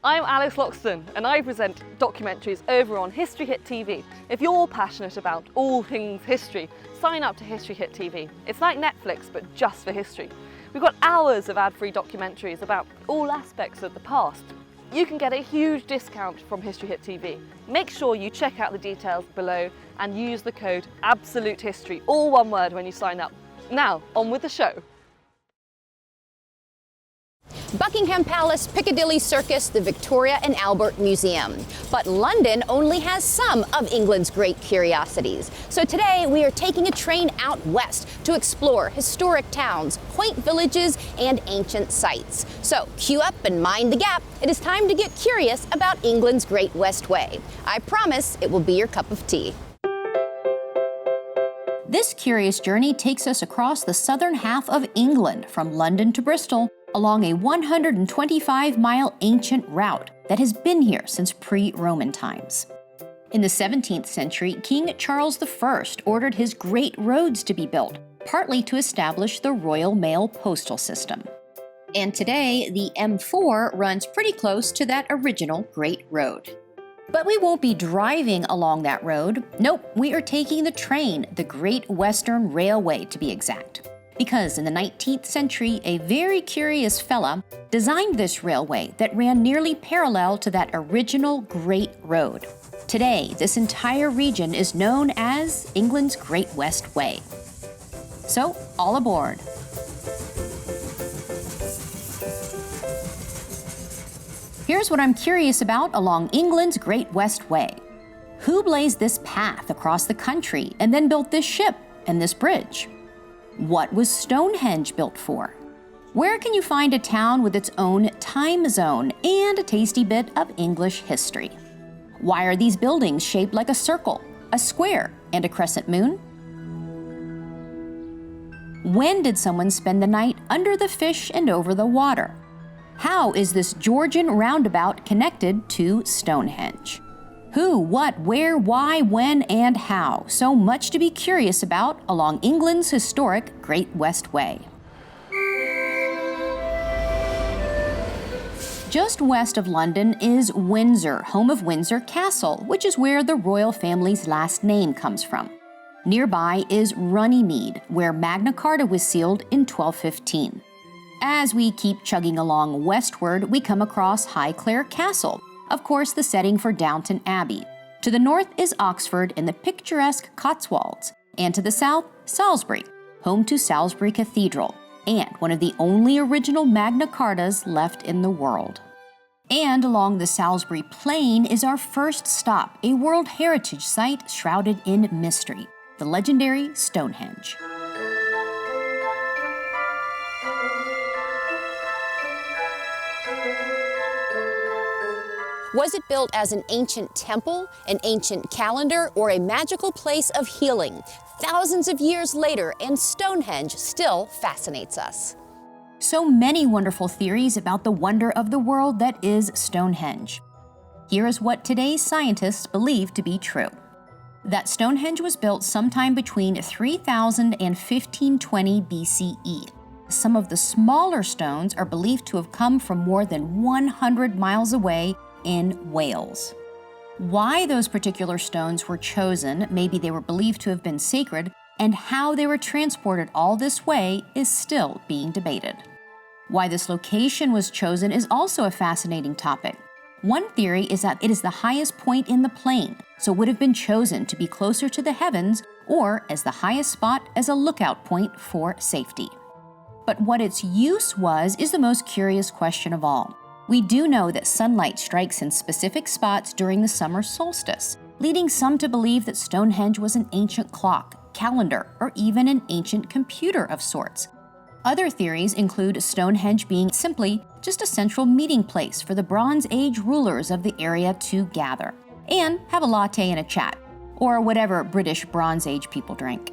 I'm Alice Loxton and I present documentaries over on History Hit TV. If you're passionate about all things history, sign up to History Hit TV. It's like Netflix but just for history. We've got hours of ad-free documentaries about all aspects of the past. You can get a huge discount from History Hit TV. Make sure you check out the details below and use the code AbsoluteHistory, all one word, when you sign up. Now, on with the show. Buckingham Palace, Piccadilly Circus, the Victoria and Albert Museum. But London only has some of England's great curiosities. So today we are taking a train out west to explore historic towns, quaint villages, and ancient sites. So queue up and mind the gap. It is time to get curious about England's Great West Way. I promise it will be your cup of tea. This curious journey takes us across the southern half of England, from London to Bristol, along a 125-mile ancient route that has been here since pre-Roman times. In the 17th century, King Charles I ordered his great roads to be built, partly to establish the Royal Mail postal system. And today, the M4 runs pretty close to that original Great Road. But we won't be driving along that road. Nope, we are taking the train, the Great Western Railway to be exact. Because in the 19th century, a very curious fella designed this railway that ran nearly parallel to that original Great Road. Today, this entire region is known as England's Great West Way. So, all aboard. Here's what I'm curious about along England's Great West Way. Who blazed this path across the country and then built this ship and this bridge? What was Stonehenge built for? Where can you find a town with its own time zone and a tasty bit of English history? Why are these buildings shaped like a circle, a square, and a crescent moon? When did someone spend the night under the fish and over the water? How is this Georgian roundabout connected to Stonehenge? Who, what, where, why, when, and how? So much to be curious about along England's historic Great West Way. Just west of London is Windsor, home of Windsor Castle, which is where the royal family's last name comes from. Nearby is Runnymede, where Magna Carta was sealed in 1215. As we keep chugging along westward, we come across Highclere Castle, of course the setting for Downton Abbey. To the north is Oxford in the picturesque Cotswolds, and to the south, Salisbury, home to Salisbury Cathedral, and one of the only original Magna Cartas left in the world. And along the Salisbury Plain is our first stop, a World Heritage Site shrouded in mystery, the legendary Stonehenge. Was it built as an ancient temple, an ancient calendar, or a magical place of healing? Thousands of years later, and Stonehenge still fascinates us. So many wonderful theories about the wonder of the world that is Stonehenge. Here is what today's scientists believe to be true. That Stonehenge was built sometime between 3000 and 1520 BCE. Some of the smaller stones are believed to have come from more than 100 miles away in Wales. Why those particular stones were chosen, maybe they were believed to have been sacred, and how they were transported all this way is still being debated. Why this location was chosen is also a fascinating topic. One theory is that it is the highest point in the plain, so would have been chosen to be closer to the heavens or as the highest spot as a lookout point for safety. But what its use was is the most curious question of all. We do know that sunlight strikes in specific spots during the summer solstice, leading some to believe that Stonehenge was an ancient clock, calendar, or even an ancient computer of sorts. Other theories include Stonehenge being simply just a central meeting place for the Bronze Age rulers of the area to gather and have a latte and a chat, or whatever British Bronze Age people drank.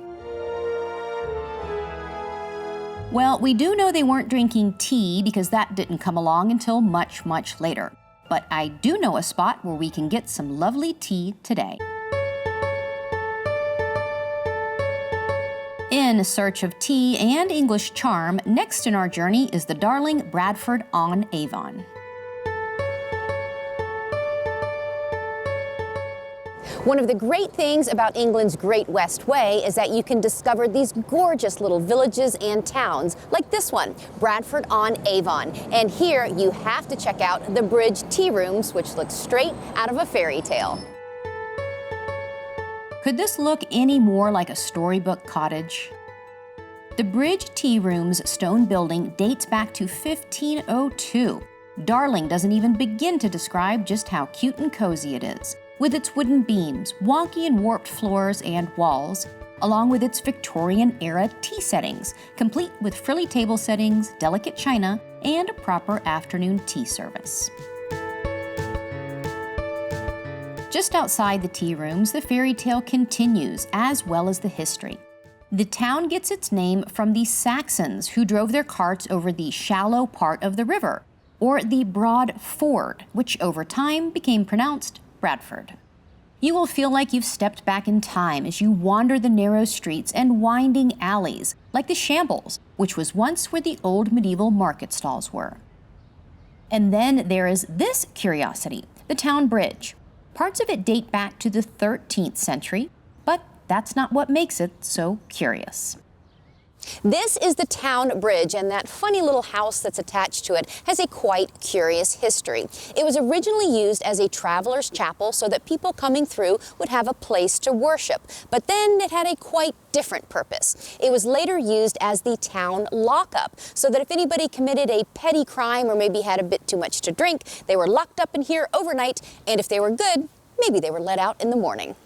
Well, we do know they weren't drinking tea because that didn't come along until much, much later. But I do know a spot where we can get some lovely tea today. In search of tea and English charm, next in our journey is the darling Bradford-on-Avon. One of the great things about England's Great West Way is that you can discover these gorgeous little villages and towns, like this one, Bradford-on-Avon. And here you have to check out the Bridge Tea Rooms, which look straight out of a fairy tale. Could this look any more like a storybook cottage? The Bridge Tea Rooms stone building dates back to 1502. Darling doesn't even begin to describe just how cute and cozy it is, with its wooden beams, wonky and warped floors and walls, along with its Victorian-era tea settings, complete with frilly table settings, delicate china, and a proper afternoon tea service. Just outside the tea rooms, the fairy tale continues, as well as the history. The town gets its name from the Saxons who drove their carts over the shallow part of the river, or the broad ford, which over time became pronounced Bradford. You will feel like you've stepped back in time as you wander the narrow streets and winding alleys, like the Shambles, which was once where the old medieval market stalls were. And then there is this curiosity, the town bridge. Parts of it date back to the 13th century, but that's not what makes it so curious. This is the town bridge, and that funny little house that's attached to it has a quite curious history. It was originally used as a traveler's chapel so that people coming through would have a place to worship, but then it had a quite different purpose. It was later used as the town lockup, so that if anybody committed a petty crime or maybe had a bit too much to drink, they were locked up in here overnight, and if they were good, maybe they were let out in the morning.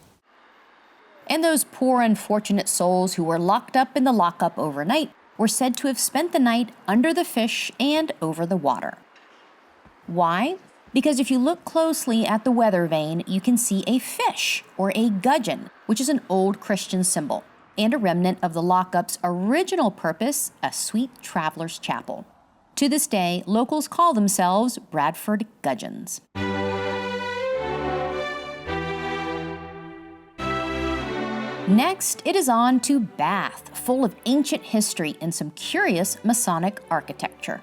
And those poor unfortunate souls who were locked up in the lockup overnight were said to have spent the night under the fish and over the water. Why? Because if you look closely at the weather vane, you can see a fish, or a gudgeon, which is an old Christian symbol, and a remnant of the lockup's original purpose, a sweet traveler's chapel. To this day, locals call themselves Bradford Gudgeons. Next, it is on to Bath, full of ancient history and some curious Masonic architecture.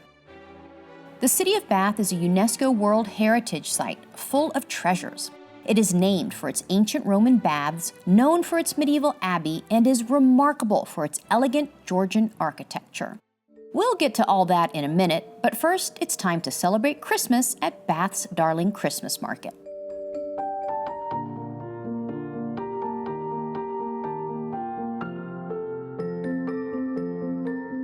The city of Bath is a UNESCO World Heritage Site full of treasures. It is named for its ancient Roman baths, known for its medieval abbey, and is remarkable for its elegant Georgian architecture. We'll get to all that in a minute, but first it's time to celebrate Christmas at Bath's Darling Christmas Market.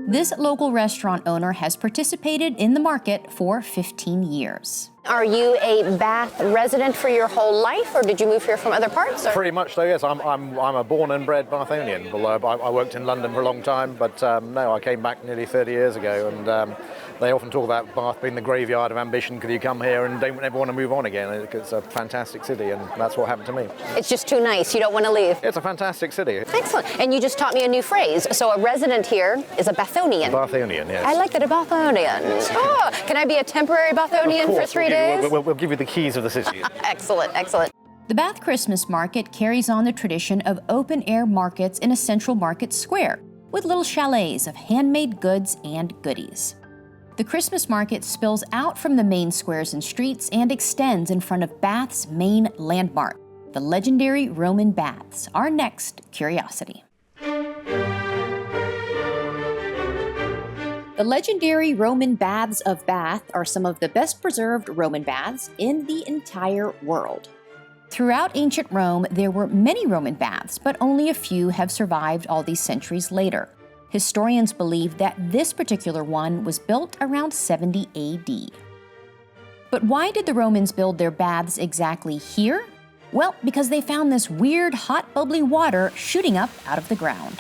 This local restaurant owner has participated in the market for 15 years. Are you a Bath resident for your whole life, or did you move here from other parts? Or? Pretty much so, yes. I'm a born and bred Bathonian. Although I worked in London for a long time, but no, I came back nearly 30 years ago, and they often talk about Bath being the graveyard of ambition because you come here and don't ever want to move on again. It's a fantastic city, and that's what happened to me. It's just too nice. You don't want to leave. It's a fantastic city. Excellent. And you just taught me a new phrase. So a resident here is a Bathonian. Bathonian, yes. I like that, a Bathonian. Oh, can I be a temporary Bathonian for 3 days? We'll give you the keys of the city. Excellent, excellent. The Bath Christmas Market carries on the tradition of open-air markets in a central market square, with little chalets of handmade goods and goodies. The Christmas market spills out from the main squares and streets and extends in front of Bath's main landmark, the legendary Roman baths, our next curiosity. The legendary Roman baths of Bath are some of the best preserved Roman baths in the entire world. Throughout ancient Rome, there were many Roman baths, but only a few have survived all these centuries later. Historians believe that this particular one was built around 70 AD. But why did the Romans build their baths exactly here? Well, because they found this weird, hot, bubbly water shooting up out of the ground.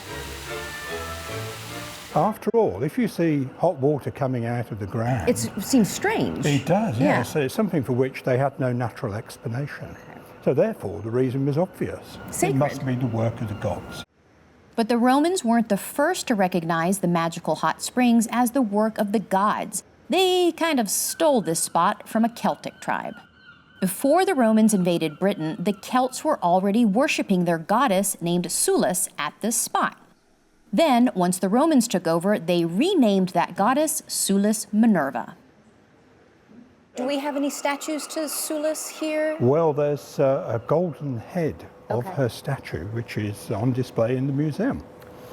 After all, if you see hot water coming out of the ground... It seems strange. It does, Yeah. yes. It's something for which they had no natural explanation. So therefore, the reason was obvious. Sacred. It must be the work of the gods. But the Romans weren't the first to recognize the magical hot springs as the work of the gods. They kind of stole this spot from a Celtic tribe. Before the Romans invaded Britain, the Celts were already worshiping their goddess named Sulis at this spot. Then, once the Romans took over, they renamed that goddess Sulis Minerva. Do we have any statues to Sulis here? Well, there's a golden head of her statue, which is on display in the museum.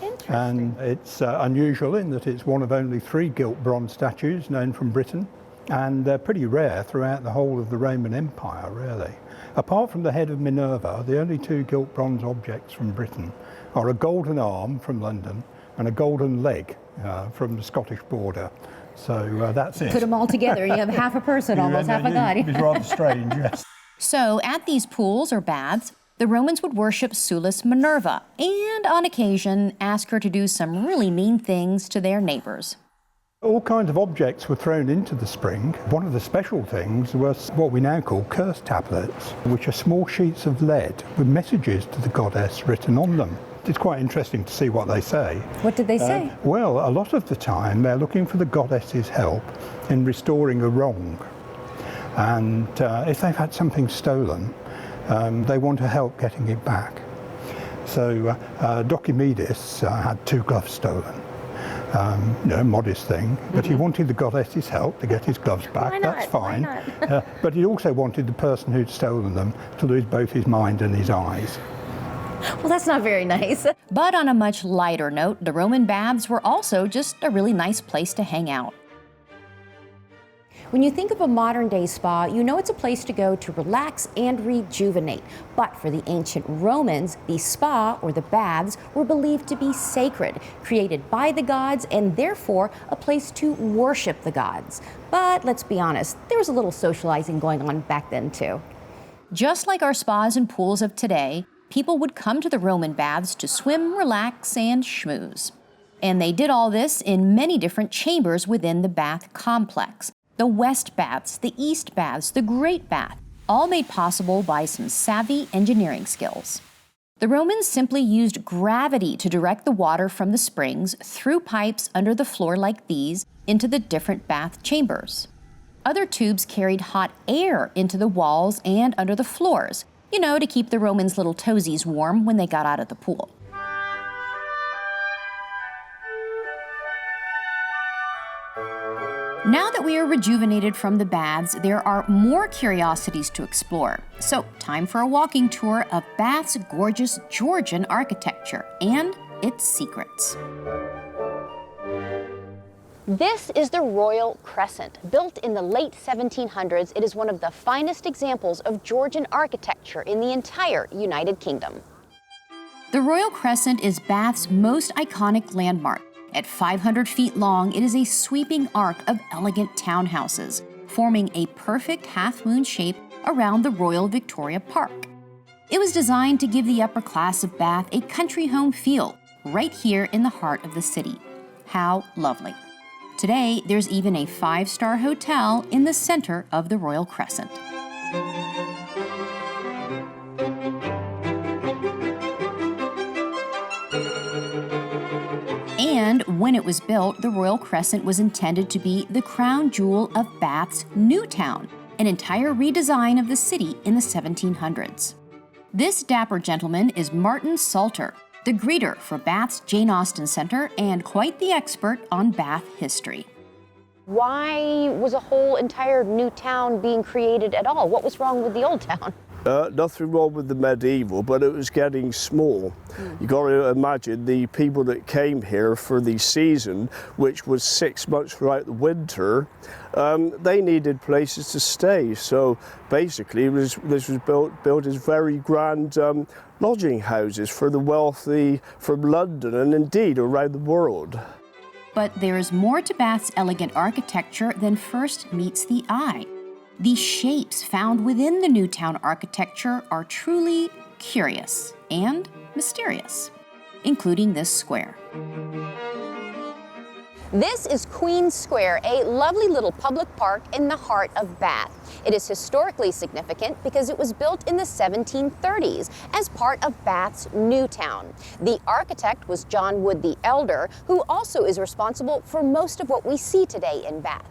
Interesting. And it's unusual in that it's one of only 3 gilt bronze statues known from Britain, and they're pretty rare throughout the whole of the Roman Empire, really. Apart from the head of Minerva, the only 2 gilt bronze objects from Britain are a golden arm from London and a golden leg from the Scottish border. So that's it. Put them all together, you have half a person, almost half a god. It's rather strange, yes. So at these pools or baths, the Romans would worship Sulis Minerva and on occasion ask her to do some really mean things to their neighbors. All kinds of objects were thrown into the spring. One of the special things was what we now call curse tablets, which are small sheets of lead with messages to the goddess written on them. It's quite interesting to see what they say. What did they say? Well, a lot of the time they're looking for the goddess's help in restoring a wrong. And if they've had something stolen, they want to help getting it back. So Dochimedis had 2 gloves stolen. Modest thing, but he wanted the goddess's help to get his gloves back. Why not? That's fine. Why not? But he also wanted the person who'd stolen them to lose both his mind and his eyes. Well, that's not very nice. But on a much lighter note, the Roman baths were also just a really nice place to hang out. When you think of a modern-day spa, you know it's a place to go to relax and rejuvenate. But for the ancient Romans, the spa, or the baths, were believed to be sacred, created by the gods, and therefore a place to worship the gods. But let's be honest, there was a little socializing going on back then too. Just like our spas and pools of today, people would come to the Roman baths to swim, relax, and schmooze. And they did all this in many different chambers within the bath complex. The West Baths, the East Baths, the Great Bath, all made possible by some savvy engineering skills. The Romans simply used gravity to direct the water from the springs through pipes under the floor like these into the different bath chambers. Other tubes carried hot air into the walls and under the floors, to keep the Romans' little toesies warm when they got out of the pool. Now that we are rejuvenated from the baths, there are more curiosities to explore. So, time for a walking tour of Bath's gorgeous Georgian architecture and its secrets. This is the Royal Crescent. Built in the late 1700s, it is one of the finest examples of Georgian architecture in the entire United Kingdom. The Royal Crescent is Bath's most iconic landmark. At 500 feet long, it is a sweeping arc of elegant townhouses, forming a perfect half-moon shape around the Royal Victoria Park. It was designed to give the upper class of Bath a country home feel, right here in the heart of the city. How lovely. Today, there's even a 5-star hotel in the center of the Royal Crescent. And when it was built, the Royal Crescent was intended to be the crown jewel of Bath's New Town, an entire redesign of the city in the 1700s. This dapper gentleman is Martin Salter, the greeter for Bath's Jane Austen Center and quite the expert on Bath history. Why was a whole entire new town being created at all? What was wrong with the old town? Nothing wrong with the medieval, but it was getting small. You got to imagine the people that came here for the season, which was 6 months throughout the winter, they needed places to stay. So basically, this was built as very grand lodging houses for the wealthy from London and indeed around the world. But there is more to Bath's elegant architecture than first meets the eye. The shapes found within the New Town architecture are truly curious and mysterious, including this square. This is Queen's Square, a lovely little public park in the heart of Bath. It is historically significant because it was built in the 1730s as part of Bath's New Town. The architect was John Wood the Elder, who also is responsible for most of what we see today in Bath.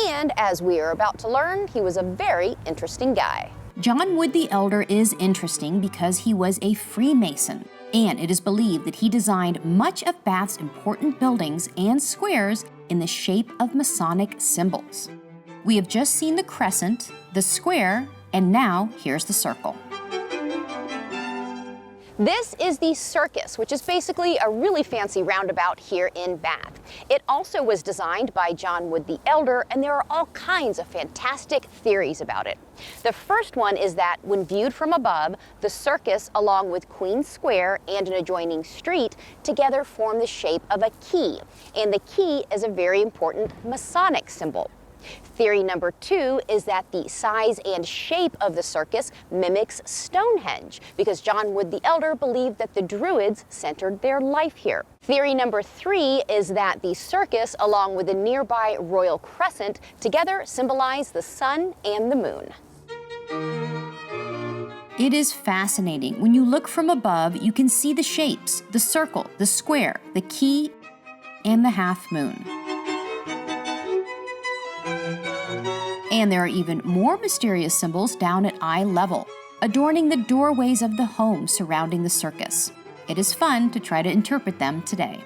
And as we are about to learn, he was a very interesting guy. John Wood the Elder is interesting because he was a Freemason, and it is believed that he designed much of Bath's important buildings and squares in the shape of Masonic symbols. We have just seen the crescent, the square, and now here's the circle. This is the Circus, which is basically a really fancy roundabout here in Bath. It also was designed by John Wood the Elder, and there are all kinds of fantastic theories about it. The first one is that when viewed from above, the circus, along with Queen Square and an adjoining street, together form the shape of a key, and the key is a very important Masonic symbol. Theory number 2 is that the size and shape of the circus mimics Stonehenge, because John Wood the Elder believed that the Druids centered their life here. Theory number 3 is that the circus, along with the nearby Royal Crescent, together symbolize the sun and the moon. It is fascinating. When you look from above, you can see the shapes, the circle, the square, the key, and the half moon. And there are even more mysterious symbols down at eye level, adorning the doorways of the homes surrounding the circus. It is fun to try to interpret them today.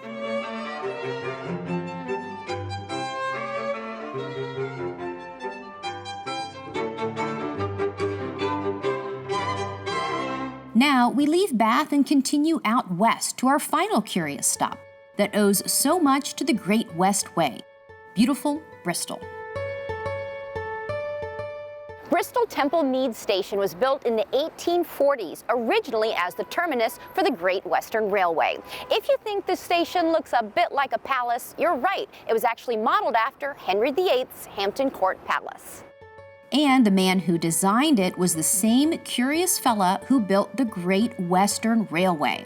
Now we leave Bath and continue out west to our final curious stop that owes so much to the Great West Way, beautiful Bristol. Bristol Temple Meads Station was built in the 1840s, originally as the terminus for the Great Western Railway. If you think the station looks a bit like a palace, you're right. It was actually modeled after Henry VIII's Hampton Court Palace. And the man who designed it was the same curious fella who built the Great Western Railway.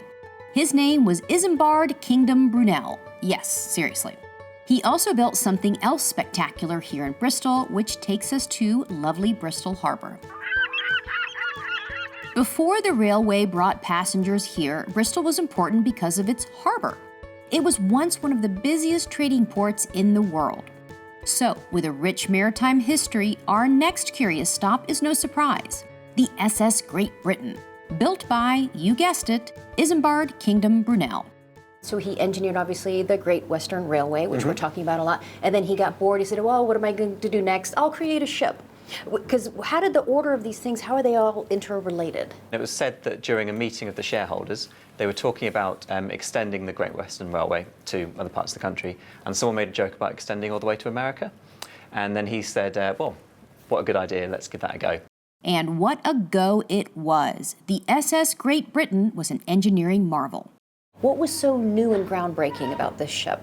His name was Isambard Kingdom Brunel. Yes, seriously. He also built something else spectacular here in Bristol, which takes us to lovely Bristol Harbor. Before the railway brought passengers here, Bristol was important because of its harbor. It was once one of the busiest trading ports in the world. So, with a rich maritime history, our next curious stop is no surprise: the SS Great Britain, built by, you guessed it, Isambard Kingdom Brunel. So he engineered, obviously, the Great Western Railway, which we're talking about a lot. And then he got bored. He said, well, what am I going to do next? I'll create a ship. Because how did the order of these things, how are they all interrelated? It was said that during a meeting of the shareholders, they were talking about extending the Great Western Railway to other parts of the country. And someone made a joke about extending all the way to America. And then he said, well, what a good idea. Let's give that a go. And what a go it was. The SS Great Britain was an engineering marvel. What was so new and groundbreaking about this ship?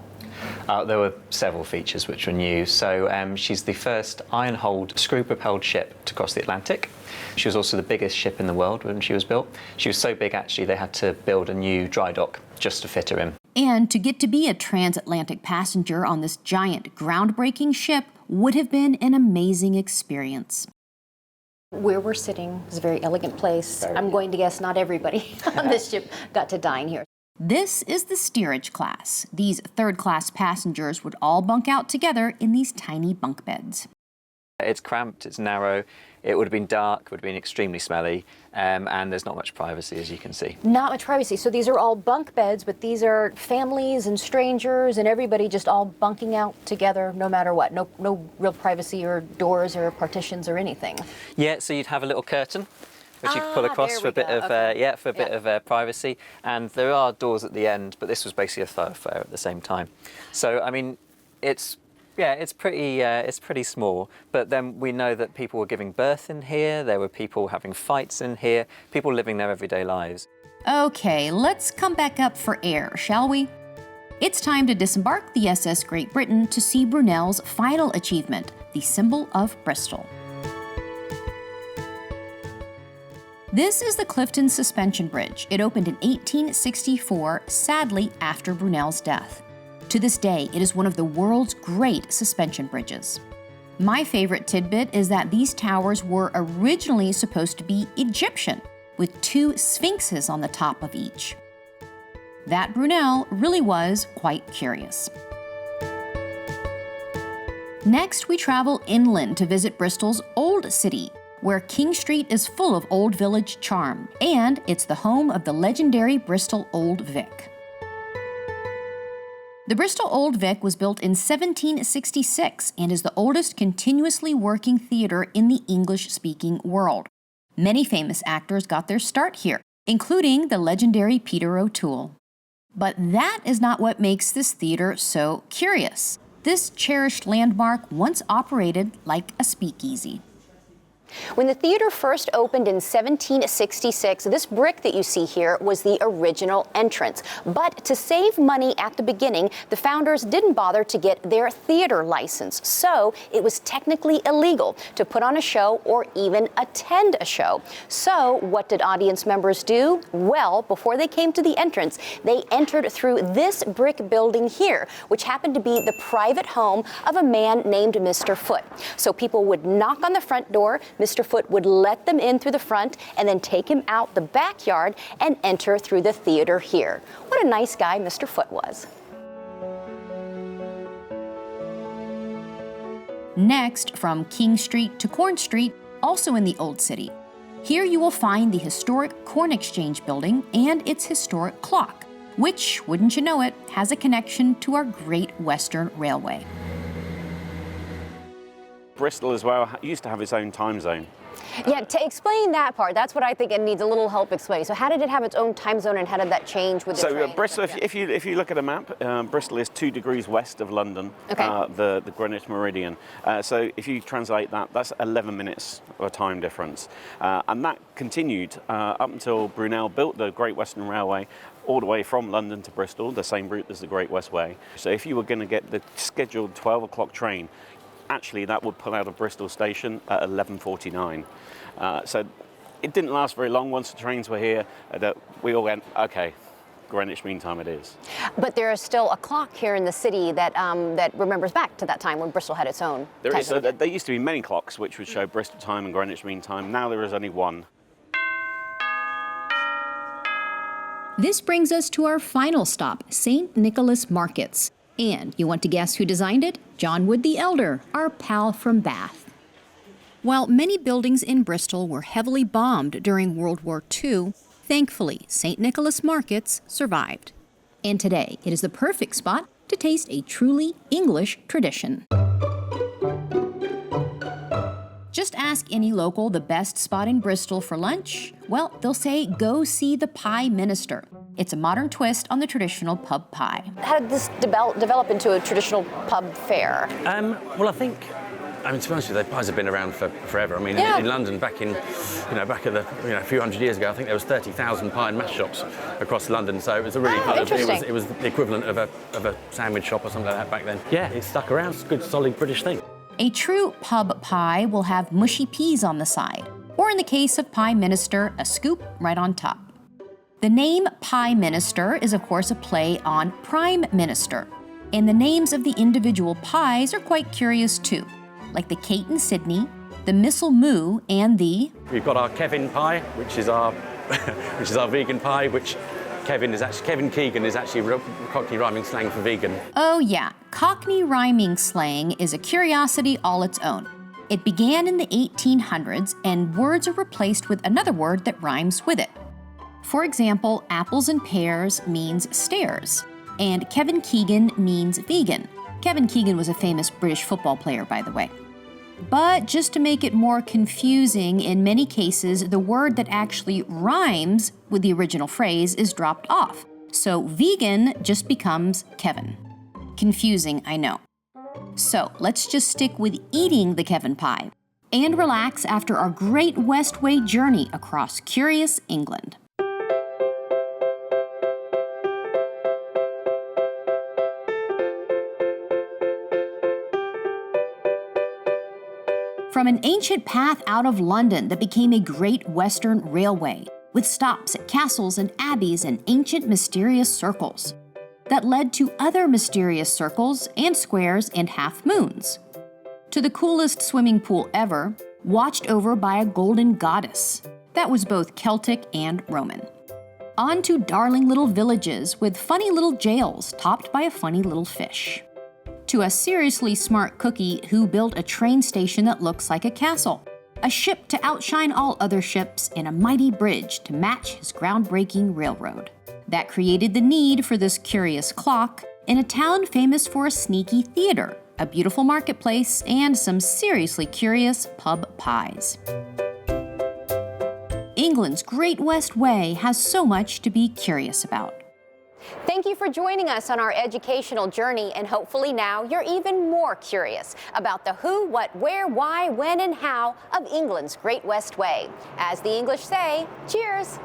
There were several features which were new. So she's the first iron-hulled, screw-propelled ship to cross the Atlantic. She was also the biggest ship in the world when she was built. She was so big, actually, they had to build a new dry dock just to fit her in. And to get to be a transatlantic passenger on this giant, groundbreaking ship would have been an amazing experience. Where we're sitting is a very elegant place. I'm going to guess not everybody on this ship got to dine here. This is the steerage class. These third-class passengers would all bunk out together in these tiny bunk beds. It's cramped, it's narrow, it would have been dark, it would have been extremely smelly, and there's not much privacy, as you can see. Not much privacy. So these are all bunk beds, but these are families and strangers and everybody just all bunking out together no matter what. No real privacy or doors or partitions or anything. Yeah, so you'd have a little curtain which you could pull across for a bit of privacy. And there are doors at the end, but this was basically a thoroughfare at the same time. So I mean, it's pretty small. But then we know that people were giving birth in here. There were people having fights in here. People living their everyday lives. Okay, let's come back up for air, shall we? It's time to disembark the SS Great Britain to see Brunel's final achievement, the symbol of Bristol. This is the Clifton Suspension Bridge. It opened in 1864, sadly after Brunel's death. To this day, it is one of the world's great suspension bridges. My favorite tidbit is that these towers were originally supposed to be Egyptian, with 2 sphinxes on the top of each. That Brunel really was quite curious. Next, we travel inland to visit Bristol's Old City, where King Street is full of old village charm, and it's the home of the legendary Bristol Old Vic. The Bristol Old Vic was built in 1766 and is the oldest continuously working theater in the English-speaking world. Many famous actors got their start here, including the legendary Peter O'Toole. But that is not what makes this theater so curious. This cherished landmark once operated like a speakeasy. When the theater first opened in 1766, this brick that you see here was the original entrance. But to save money at the beginning, the founders didn't bother to get their theater license. So it was technically illegal to put on a show or even attend a show. So what did audience members do? Well, before they came to the entrance, they entered through this brick building here, which happened to be the private home of a man named Mr. Foote. So people would knock on the front door, Mr. Foote would let them in through the front and then take him out the backyard and enter through the theater here. What a nice guy Mr. Foote was. Next, from King Street to Corn Street, also in the Old City. Here you will find the historic Corn Exchange building and its historic clock, which, wouldn't you know it, has a connection to our Great Western Railway. Bristol as well used to have its own time zone. Yeah, to explain that part, that's what I think it needs a little help explaining. So how did it have its own time zone and how did that change with the train? Bristol, if you look at a map, Bristol is 2 degrees west of London, okay. The Greenwich Meridian. So if you translate that, that's 11 minutes of a time difference. And that continued up until Brunel built the Great Western Railway all the way from London to Bristol, the same route as the Great West Way. So if you were going to get the scheduled 12 o'clock train, actually that would pull out of Bristol station at 11:49. So it didn't last very long. Once the trains were here, we all went, okay, Greenwich Mean Time it is. But there is still a clock here in the city that that remembers back to that time when Bristol had its own. There used to be many clocks which would show Bristol time and Greenwich Mean Time. Now there is only one. This brings us to our final stop, St. Nicholas Markets. And you want to guess who designed it? John Wood the Elder, our pal from Bath. While many buildings in Bristol were heavily bombed during World War II, thankfully, St. Nicholas Markets survived. And today, it is the perfect spot to taste a truly English tradition. Just ask any local the best spot in Bristol for lunch. Well, they'll say go see the Pie Minister. It's a modern twist on the traditional pub pie. How did this develop into a traditional pub fare? Well, I think, to be honest with you, pies have been around for forever. I mean, in London, back at a few hundred years ago, I think there was 30,000 pie and mash shops across London. So it was a really it was the equivalent of a sandwich shop or something like that back then. Yeah, it stuck around. It's a good, solid British thing. A true pub pie will have mushy peas on the side, or in the case of Pie Minister, a scoop right on top. The name Pie Minister is, of course, a play on Prime Minister, and the names of the individual pies are quite curious too, like the Kate and Sydney, the Missile Moo, and the... We've got our Kevin pie, which is our vegan pie, which Kevin Keegan is actually Cockney rhyming slang for vegan. Oh yeah, Cockney rhyming slang is a curiosity all its own. It began in the 1800s, and words are replaced with another word that rhymes with it. For example, apples and pears means stairs, and Kevin Keegan means vegan. Kevin Keegan was a famous British football player, by the way. But just to make it more confusing, in many cases, the word that actually rhymes with the original phrase is dropped off. So vegan just becomes Kevin. Confusing, I know. So let's just stick with eating the Kevin pie and relax after our Great West Way journey across curious England. From an ancient path out of London that became a Great Western Railway, with stops at castles and abbeys and ancient mysterious circles, that led to other mysterious circles and squares and half moons, to the coolest swimming pool ever, watched over by a golden goddess that was both Celtic and Roman, on to darling little villages with funny little jails topped by a funny little fish, to a seriously smart cookie who built a train station that looks like a castle, a ship to outshine all other ships, and a mighty bridge to match his groundbreaking railroad. That created the need for this curious clock in a town famous for a sneaky theater, a beautiful marketplace, and some seriously curious pub pies. England's Great West Way has so much to be curious about. Thank you for joining us on our educational journey, and hopefully now you're even more curious about the who, what, where, why, when, and how of England's Great West Way. As the English say, cheers!